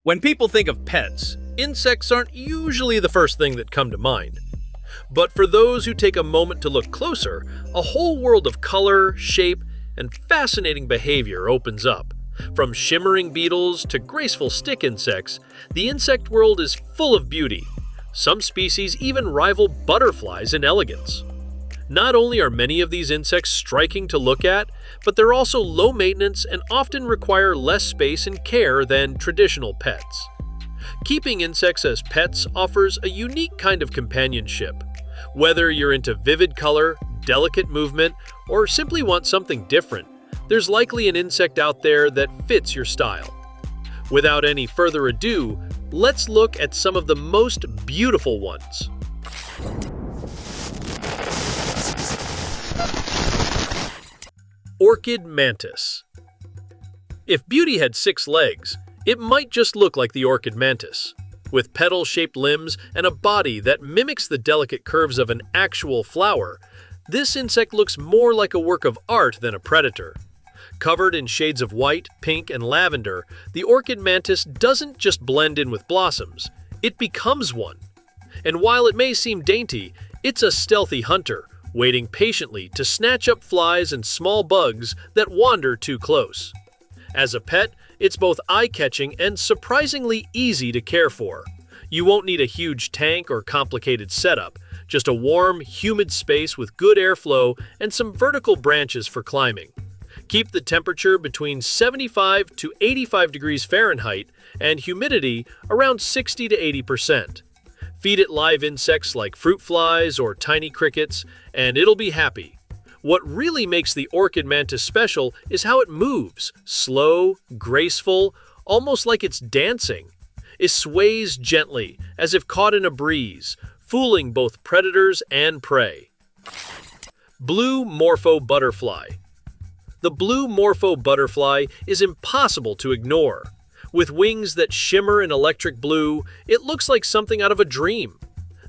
When people think of pets, insects aren't usually the first thing that come to mind. But for those who take a moment to look closer, a whole world of color, shape, and fascinating behavior opens up. From shimmering beetles to graceful stick insects, the insect world is full of beauty. Some species even rival butterflies in elegance. Not only are many of these insects striking to look at, but they're also low maintenance and often require less space and care than traditional pets. Keeping insects as pets offers a unique kind of companionship. Whether you're into vivid color, delicate movement, or simply want something different, there's likely an insect out there that fits your style. Without any further ado, let's look at some of the most beautiful ones. Orchid Mantis. If beauty had 6 legs, it might just look like the orchid mantis. With petal-shaped limbs and a body that mimics the delicate curves of an actual flower, this insect looks more like a work of art than a predator. Covered in shades of white, pink, and lavender, the orchid mantis doesn't just blend in with blossoms, it becomes one. And while it may seem dainty, it's a stealthy hunter, waiting patiently to snatch up flies and small bugs that wander too close. As a pet, it's both eye-catching and surprisingly easy to care for. You won't need a huge tank or complicated setup, just a warm, humid space with good airflow and some vertical branches for climbing. Keep the temperature between 75 to 85 degrees Fahrenheit and humidity around 60 to 80%. Feed it live insects like fruit flies or tiny crickets, and it'll be happy. What really makes the orchid mantis special is how it moves, slow, graceful, almost like it's dancing. It sways gently, as if caught in a breeze, fooling both predators and prey. Blue Morpho Butterfly. The blue Morpho butterfly is impossible to ignore. With wings that shimmer in electric blue, it looks like something out of a dream.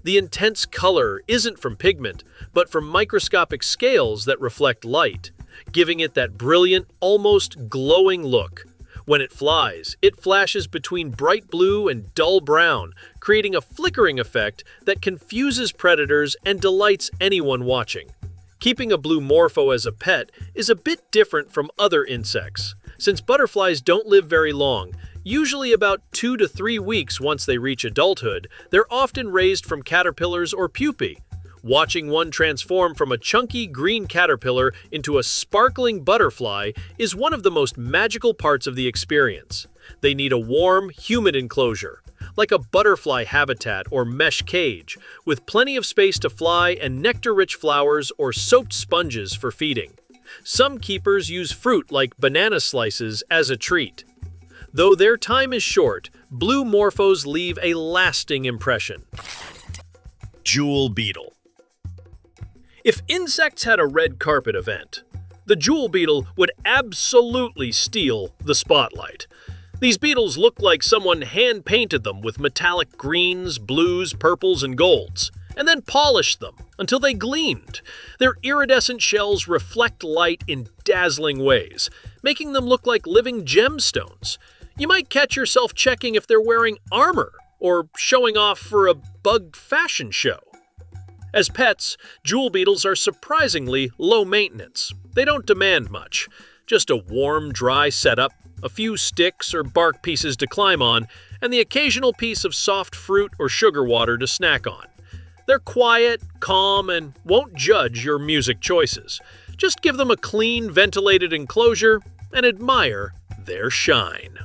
The intense color isn't from pigment, but from microscopic scales that reflect light, giving it that brilliant, almost glowing look. When it flies, it flashes between bright blue and dull brown, creating a flickering effect that confuses predators and delights anyone watching. Keeping a blue Morpho as a pet is a bit different from other insects. Since butterflies don't live very long, usually about 2 to 3 weeks once they reach adulthood, they're often raised from caterpillars or pupae. Watching one transform from a chunky green caterpillar into a sparkling butterfly is one of the most magical parts of the experience. They need a warm, humid enclosure, like a butterfly habitat or mesh cage, with plenty of space to fly and nectar-rich flowers or soaked sponges for feeding. Some keepers use fruit like banana slices as a treat. Though their time is short, blue morphos leave a lasting impression. Jewel Beetle. If insects had a red carpet event, the jewel beetle would absolutely steal the spotlight. These beetles look like someone hand-painted them with metallic greens, blues, purples, and golds, and then polished them until they gleamed. Their iridescent shells reflect light in dazzling ways, making them look like living gemstones. You might catch yourself checking if they're wearing armor or showing off for a bug fashion show. As pets, jewel beetles are surprisingly low maintenance. They don't demand much, just a warm, dry setup, a few sticks or bark pieces to climb on, and the occasional piece of soft fruit or sugar water to snack on. They're quiet, calm, and won't judge your music choices. Just give them a clean, ventilated enclosure and admire their shine.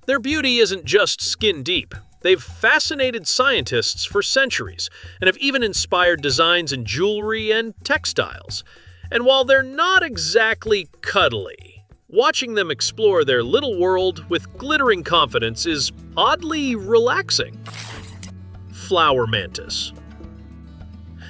Their beauty isn't just skin deep. They've fascinated scientists for centuries and have even inspired designs in jewelry and textiles. And while they're not exactly cuddly, watching them explore their little world with glittering confidence is oddly relaxing. Flower Mantis.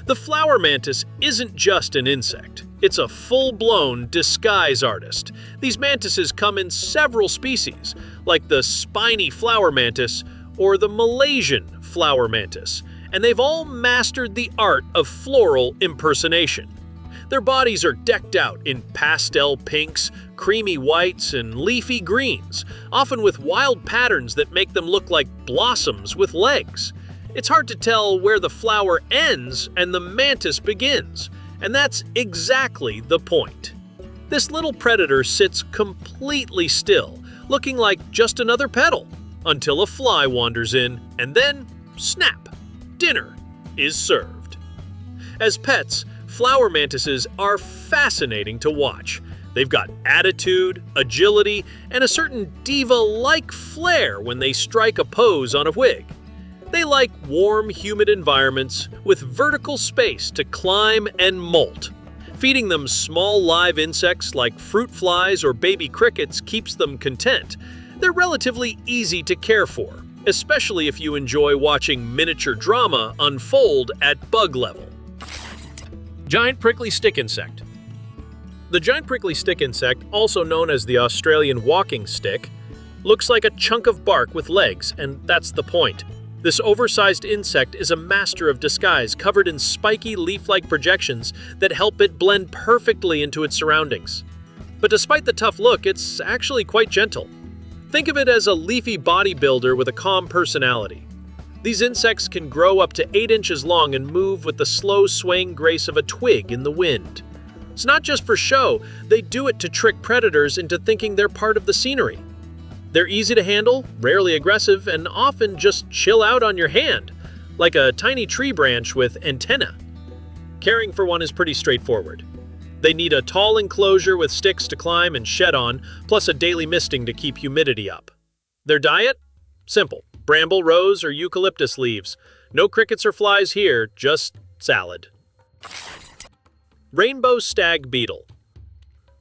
The flower mantis isn't just an insect. It's a full-blown disguise artist. These mantises come in several species, like the spiny flower mantis or the Malaysian flower mantis, and they've all mastered the art of floral impersonation. Their bodies are decked out in pastel pinks, creamy whites, and leafy greens, often with wild patterns that make them look like blossoms with legs. It's hard to tell where the flower ends and the mantis begins, and that's exactly the point. This little predator sits completely still, looking like just another petal, until a fly wanders in, and then, snap, dinner is served. As pets, flower mantises are fascinating to watch. They've got attitude, agility, and a certain diva-like flair when they strike a pose on a twig. They like warm, humid environments with vertical space to climb and molt. Feeding them small live insects like fruit flies or baby crickets keeps them content. They're relatively easy to care for, especially if you enjoy watching miniature drama unfold at bug level. Giant prickly stick insect. The giant prickly stick insect, also known as the Australian walking stick, looks like a chunk of bark with legs, and that's the point. This oversized insect is a master of disguise, covered in spiky leaf-like projections that help it blend perfectly into its surroundings. But despite the tough look, it's actually quite gentle. Think of it as a leafy bodybuilder with a calm personality. These insects can grow up to 8 inches long and move with the slow swaying grace of a twig in the wind. It's not just for show, they do it to trick predators into thinking they're part of the scenery. They're easy to handle, rarely aggressive, and often just chill out on your hand, like a tiny tree branch with antennae. Caring for one is pretty straightforward. They need a tall enclosure with sticks to climb and shed on, plus a daily misting to keep humidity up. Their diet? Simple. Bramble, rose, or eucalyptus leaves. No crickets or flies here, just salad. Rainbow stag beetle.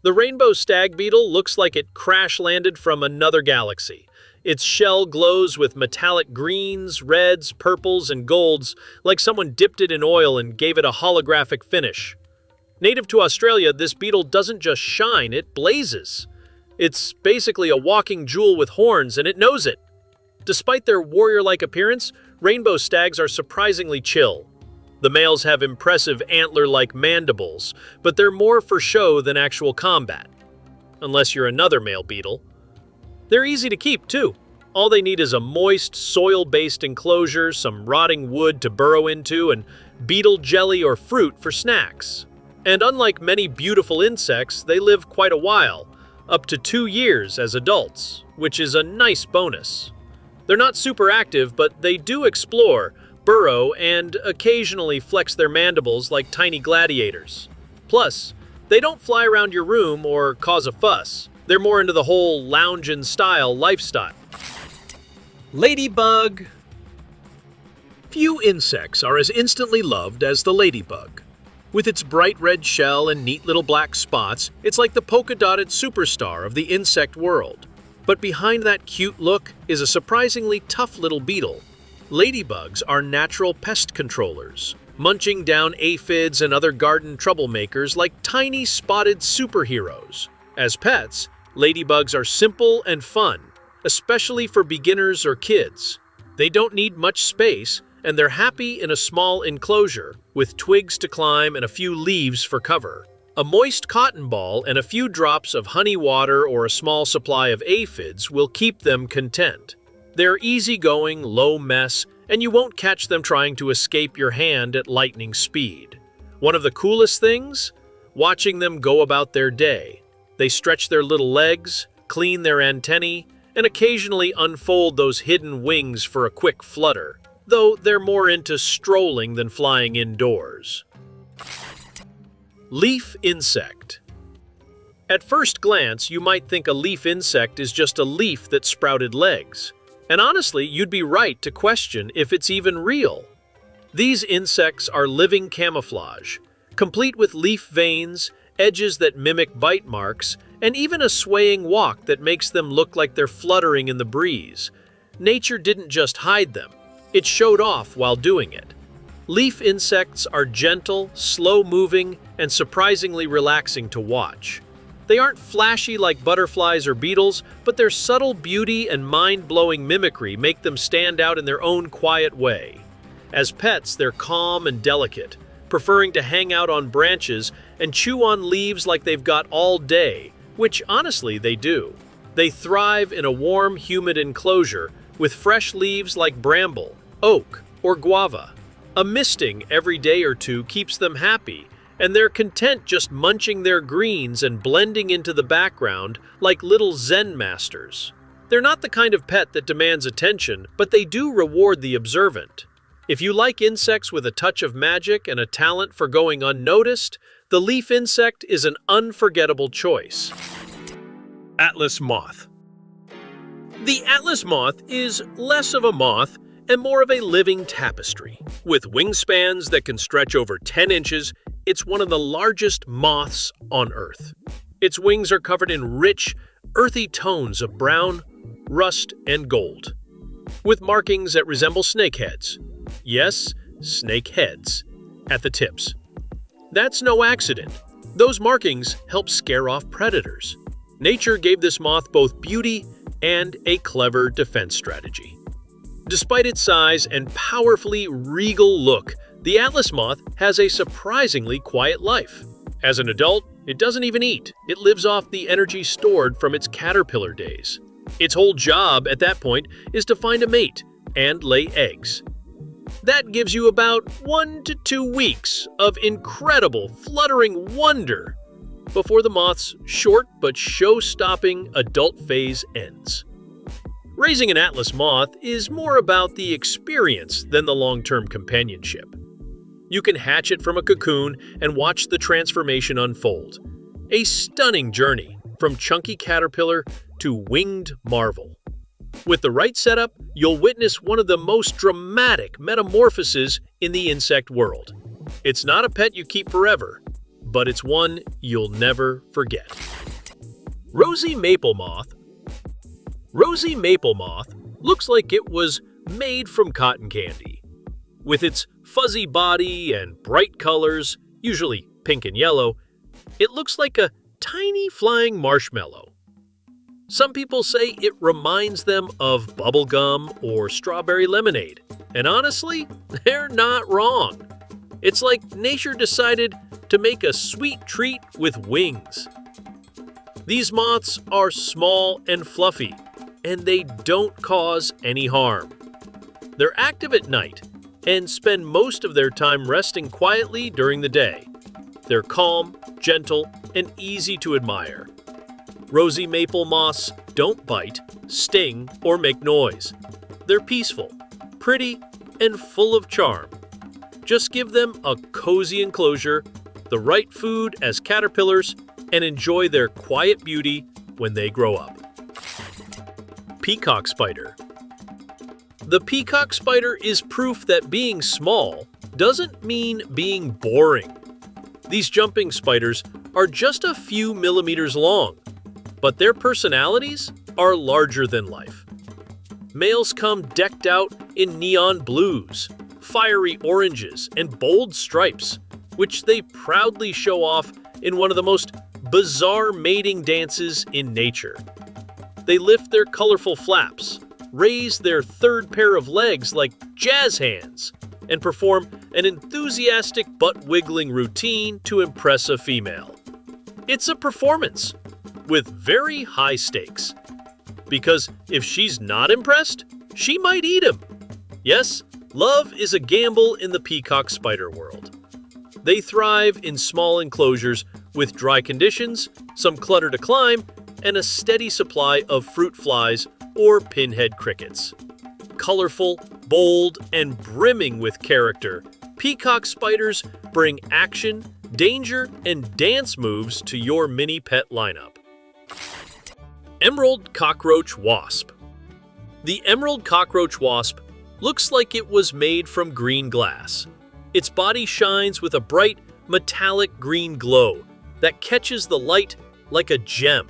The rainbow stag beetle looks like it crash-landed from another galaxy. Its shell glows with metallic greens, reds, purples, and golds, like someone dipped it in oil and gave it a holographic finish. Native to Australia, this beetle doesn't just shine, it blazes. It's basically a walking jewel with horns, and it knows it. Despite their warrior-like appearance, rainbow stags are surprisingly chill. The males have impressive antler-like mandibles, but they're more for show than actual combat. Unless you're another male beetle. They're easy to keep, too. All they need is a moist, soil-based enclosure, some rotting wood to burrow into, and beetle jelly or fruit for snacks. And unlike many beautiful insects, they live quite a while, up to 2 years as adults, which is a nice bonus. They're not super active, but they do explore, burrow, and occasionally flex their mandibles like tiny gladiators. Plus, they don't fly around your room or cause a fuss. They're more into the whole lounge-and-style lifestyle. Ladybug. Few insects are as instantly loved as the ladybug. With its bright red shell and neat little black spots, it's like the polka-dotted superstar of the insect world. But behind that cute look is a surprisingly tough little beetle. Ladybugs are natural pest controllers, munching down aphids and other garden troublemakers like tiny spotted superheroes. As pets, ladybugs are simple and fun, especially for beginners or kids. They don't need much space, and they're happy in a small enclosure, with twigs to climb and a few leaves for cover. A moist cotton ball and a few drops of honey water or a small supply of aphids will keep them content. They're easygoing, low mess, and you won't catch them trying to escape your hand at lightning speed. One of the coolest things? Watching them go about their day. They stretch their little legs, clean their antennae, and occasionally unfold those hidden wings for a quick flutter, though they're more into strolling than flying indoors. Leaf insect. At first glance, you might think a leaf insect is just a leaf that sprouted legs. And honestly, you'd be right to question if it's even real. These insects are living camouflage, complete with leaf veins, edges that mimic bite marks, and even a swaying walk that makes them look like they're fluttering in the breeze. Nature didn't just hide them, it showed off while doing it. Leaf insects are gentle, slow-moving, and surprisingly relaxing to watch. They aren't flashy like butterflies or beetles, but their subtle beauty and mind-blowing mimicry make them stand out in their own quiet way. As pets, they're calm and delicate, preferring to hang out on branches and chew on leaves like they've got all day, which honestly they do. They thrive in a warm, humid enclosure with fresh leaves like bramble, oak, or guava. A misting every day or two keeps them happy, and they're content just munching their greens and blending into the background like little Zen masters. They're not the kind of pet that demands attention, but they do reward the observant. If you like insects with a touch of magic and a talent for going unnoticed, the leaf insect is an unforgettable choice. Atlas moth. The atlas moth is less of a moth and more of a living tapestry. With wingspans that can stretch over 10 inches, it's one of the largest moths on Earth. Its wings are covered in rich, earthy tones of brown, rust, and gold, with markings that resemble snake heads. Yes, snake heads, at the tips. That's no accident. Those markings help scare off predators. Nature gave this moth both beauty and a clever defense strategy. Despite its size and powerfully regal look, the atlas moth has a surprisingly quiet life. As an adult, it doesn't even eat. It lives off the energy stored from its caterpillar days. Its whole job at that point is to find a mate and lay eggs. That gives you about 1 to 2 weeks of incredible, fluttering wonder before the moth's short but show-stopping adult phase ends. Raising an atlas moth is more about the experience than the long-term companionship. You can hatch it from a cocoon and watch the transformation unfold. A stunning journey from chunky caterpillar to winged marvel. With the right setup, you'll witness one of the most dramatic metamorphoses in the insect world. It's not a pet you keep forever, but it's one you'll never forget. Rosie maple moth. Rosie maple moth looks like it was made from cotton candy. With its fuzzy body and bright colors, usually pink and yellow, it looks like a tiny flying marshmallow. Some people say it reminds them of bubblegum or strawberry lemonade, and honestly, they're not wrong. It's like nature decided to make a sweet treat with wings. These moths are small and fluffy, and they don't cause any harm. They're active at night and spend most of their time resting quietly during the day. They're calm, gentle, and easy to admire. Rosie maple moths don't bite, sting, or make noise. They're peaceful, pretty, and full of charm. Just give them a cozy enclosure, the right food as caterpillars, and enjoy their quiet beauty when they grow up. Peacock spider. The peacock spider is proof that being small doesn't mean being boring. These jumping spiders are just a few millimeters long, but their personalities are larger than life. Males come decked out in neon blues, fiery oranges, and bold stripes, which they proudly show off in one of the most bizarre mating dances in nature. They lift their colorful flaps, raise their third pair of legs like jazz hands, and perform an enthusiastic butt-wiggling routine to impress a female. It's a performance with very high stakes, because if she's not impressed, she might eat him. Yes, love is a gamble in the peacock spider world. They thrive in small enclosures with dry conditions, some clutter to climb, and a steady supply of fruit flies or pinhead crickets. Colorful, bold, and brimming with character, peacock spiders bring action, danger, and dance moves to your mini pet lineup. Emerald cockroach wasp. The emerald cockroach wasp looks like it was made from green glass. Its body shines with a bright, metallic green glow that catches the light like a gem.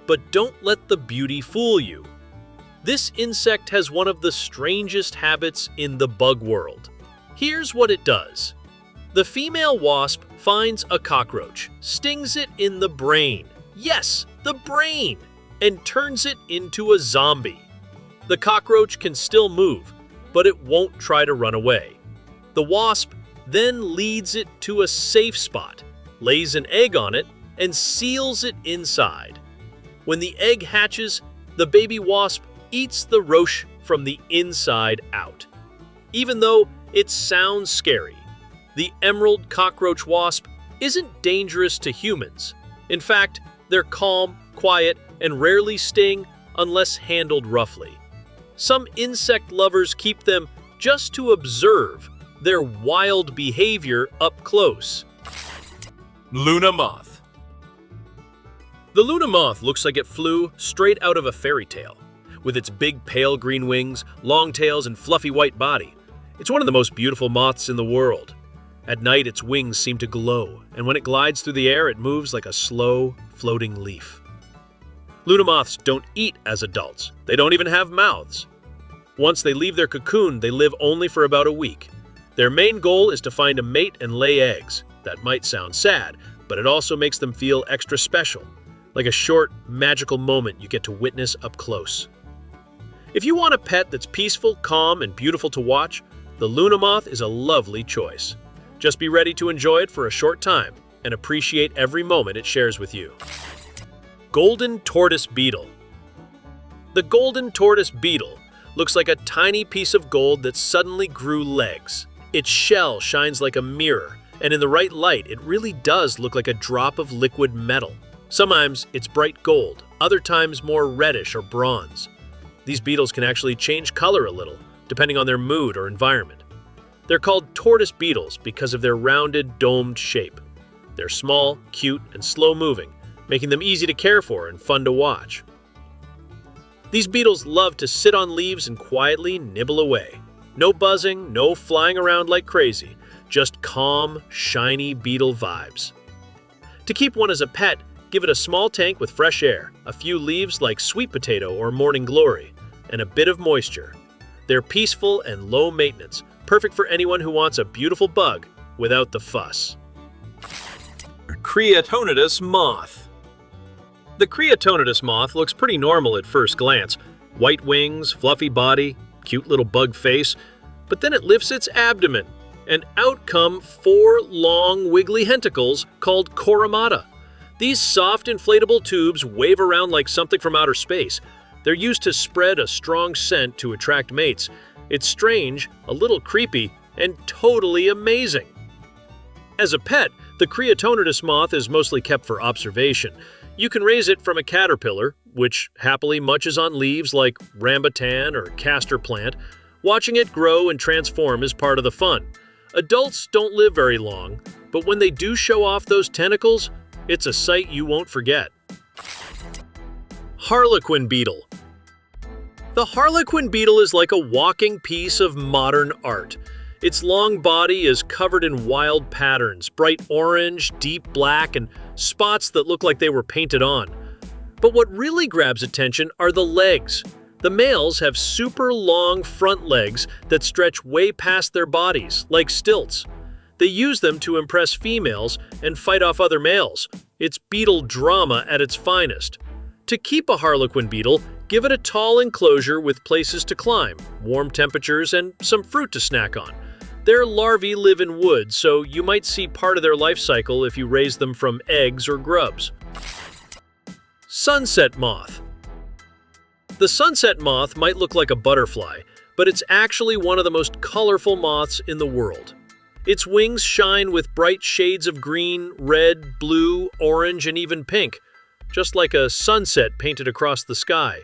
But don't let the beauty fool you. This insect has one of the strangest habits in the bug world. Here's what it does. The female wasp finds a cockroach, stings it in the brain. Yes, the brain! And turns it into a zombie. The cockroach can still move, but it won't try to run away. The wasp then leads it to a safe spot, lays an egg on it, and seals it inside. When the egg hatches, the baby wasp eats the roach from the inside out. Even though it sounds scary, the emerald cockroach wasp isn't dangerous to humans. In fact, they're calm, quiet, and rarely sting unless handled roughly. Some insect lovers keep them just to observe their wild behavior up close. Luna moth. The Luna moth looks like it flew straight out of a fairy tale. With its big pale green wings, long tails, and fluffy white body, it's one of the most beautiful moths in the world. At night, its wings seem to glow, and when it glides through the air, it moves like a slow, floating leaf. Luna moths don't eat as adults. They don't even have mouths. Once they leave their cocoon, they live only for about a week. Their main goal is to find a mate and lay eggs. That might sound sad, but it also makes them feel extra special, like a short, magical moment you get to witness up close. If you want a pet that's peaceful, calm, and beautiful to watch, the Luna moth is a lovely choice. Just be ready to enjoy it for a short time and appreciate every moment it shares with you. Golden tortoise beetle. The golden tortoise beetle looks like a tiny piece of gold that suddenly grew legs. Its shell shines like a mirror, and in the right light, it really does look like a drop of liquid metal. Sometimes it's bright gold, other times more reddish or bronze. These beetles can actually change color a little, depending on their mood or environment. They're called tortoise beetles because of their rounded, domed shape. They're small, cute, and slow-moving, making them easy to care for and fun to watch. These beetles love to sit on leaves and quietly nibble away. No buzzing, no flying around like crazy, just calm, shiny beetle vibes. To keep one as a pet, give it a small tank with fresh air, a few leaves like sweet potato or morning glory, and a bit of moisture. They're peaceful and low maintenance, perfect for anyone who wants a beautiful bug without the fuss. Creatonidus moth. The Creatonidus moth looks pretty normal at first glance. White wings, fluffy body, cute little bug face, but then it lifts its abdomen, and out come 4 long, wiggly tentacles called coromata. These soft, inflatable tubes wave around like something from outer space. They're used to spread a strong scent to attract mates. It's strange, a little creepy, and totally amazing. As a pet, the Creatonidus moth is mostly kept for observation. You can raise it from a caterpillar, which happily munches on leaves like rambutan or castor plant. Watching it grow and transform is part of the fun. Adults don't live very long, but when they do show off those tentacles, it's a sight you won't forget. Harlequin beetle. The Harlequin beetle is like a walking piece of modern art. Its long body is covered in wild patterns, bright orange, deep black, and spots that look like they were painted on. But what really grabs attention are the legs. The males have super long front legs that stretch way past their bodies, like stilts. They use them to impress females and fight off other males. It's beetle drama at its finest. To keep a Harlequin beetle, give it a tall enclosure with places to climb, warm temperatures, and some fruit to snack on. Their larvae live in wood, so you might see part of their life cycle if you raise them from eggs or grubs. Sunset moth. The sunset moth might look like a butterfly, but it's actually one of the most colorful moths in the world. Its wings shine with bright shades of green, red, blue, orange, and even pink, just like a sunset painted across the sky.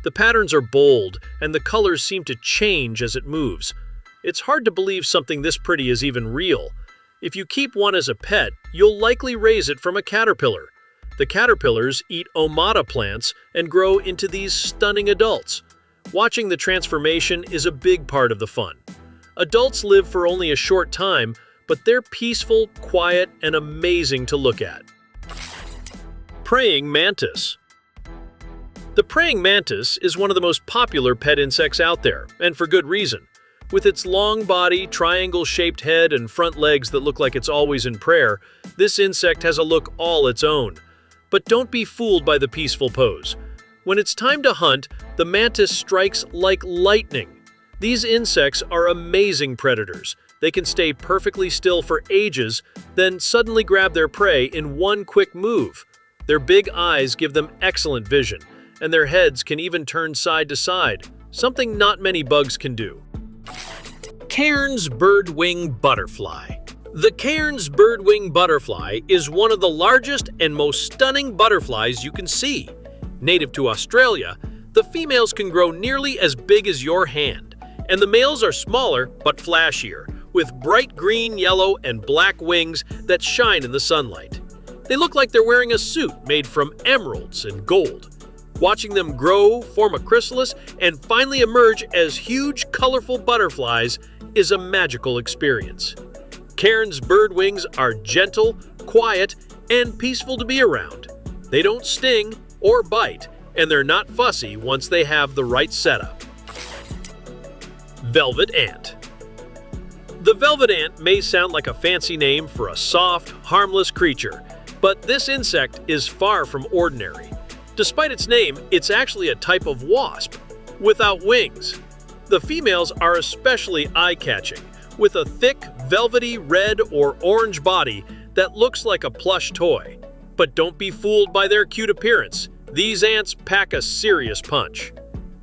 The patterns are bold, and the colors seem to change as it moves. It's hard to believe something this pretty is even real. If you keep one as a pet, you'll likely raise it from a caterpillar. The caterpillars eat omata plants and grow into these stunning adults. Watching the transformation is a big part of the fun. Adults live for only a short time, but they're peaceful, quiet, and amazing to look at. Praying mantis. The praying mantis is one of the most popular pet insects out there, and for good reason. With its long body, triangle-shaped head, and front legs that look like it's always in prayer, this insect has a look all its own. But don't be fooled by the peaceful pose. When it's time to hunt, the mantis strikes like lightning. These insects are amazing predators. they can stay perfectly still for ages, then suddenly grab their prey in one quick move. Their big eyes give them excellent vision, and their heads can even turn side to side, something not many bugs can do. Kairens birdwing butterfly. The Kairens birdwing butterfly is one of the largest and most stunning butterflies you can see. Native to Australia, the females can grow nearly as big as your hand, and the males are smaller but flashier, with bright green, yellow, and black wings that shine in the sunlight. They look like they're wearing a suit made from emeralds and gold. Watching them grow, form a chrysalis, and finally emerge as huge, colorful butterflies is a magical experience. Kairens birdwings are gentle, quiet, and peaceful to be around. They don't sting or bite, and they're not fussy once they have the right setup. Velvet ant. The velvet ant may sound like a fancy name for a soft, harmless creature, but this insect is far from ordinary. Despite its name, it's actually a type of wasp, without wings. The females are especially eye-catching, with a thick, velvety red or orange body that looks like a plush toy. But don't be fooled by their cute appearance. These ants pack a serious punch.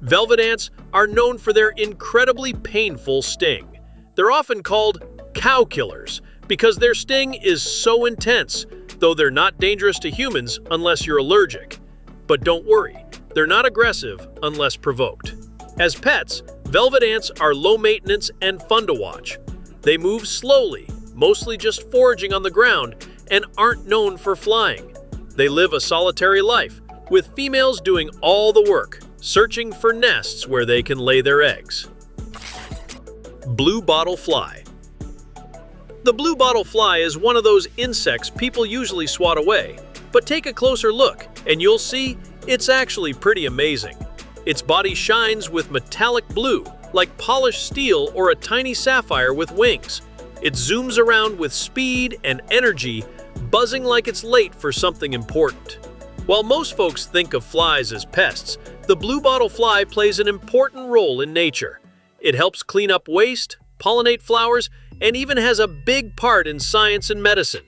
Velvet ants are known for their incredibly painful sting. They're often called cow killers because their sting is so intense, though they're not dangerous to humans unless you're allergic. But don't worry, they're not aggressive unless provoked. As pets, velvet ants are low maintenance and fun to watch. They move slowly, mostly just foraging on the ground, and aren't known for flying. They live a solitary life, with females doing all the work, searching for nests where they can lay their eggs. Blue bottle fly. The blue bottle fly is one of those insects people usually swat away, but take a closer look and you'll see it's actually pretty amazing. Its body shines with metallic blue, like polished steel or a tiny sapphire with wings. It zooms around with speed and energy, buzzing like it's late for something important. While most folks think of flies as pests, the blue bottle fly plays an important role in nature. It helps clean up waste, pollinate flowers, and even has a big part in science and medicine.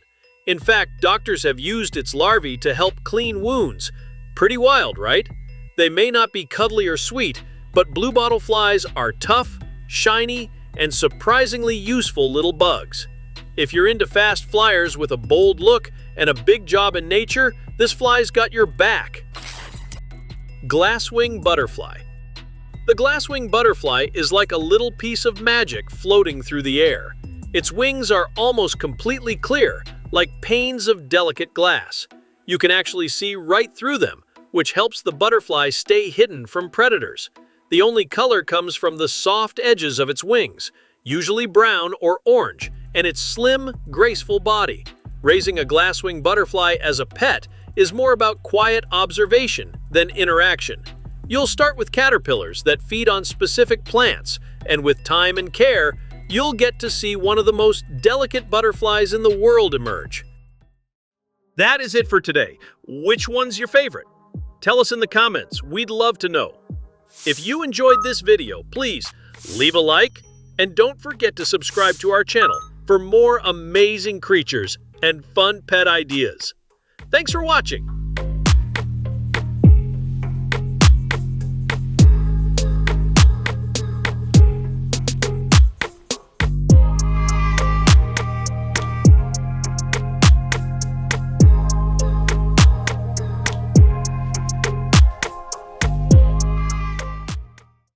In fact, doctors have used its larvae to help clean wounds. Pretty wild, right? They may not be cuddly or sweet, but blue bottle flies are tough, shiny, and surprisingly useful little bugs. If you're into fast flyers with a bold look and a big job in nature, this fly's got your back. Glasswing butterfly. The glasswing butterfly is like a little piece of magic floating through the air. Its wings are almost completely clear, like panes of delicate glass. You can actually see right through them, which helps the butterfly stay hidden from predators. The only color comes from the soft edges of its wings, usually brown or orange, and its slim, graceful body. Raising a glasswing butterfly as a pet is more about quiet observation than interaction. You'll start with caterpillars that feed on specific plants, and with time and care, you'll get to see one of the most delicate butterflies in the world emerge. That is it for today. Which one's your favorite? Tell us in the comments. We'd love to know. If you enjoyed this video, please leave a like and don't forget to subscribe to our channel for more amazing creatures and fun pet ideas. Thanks for watching.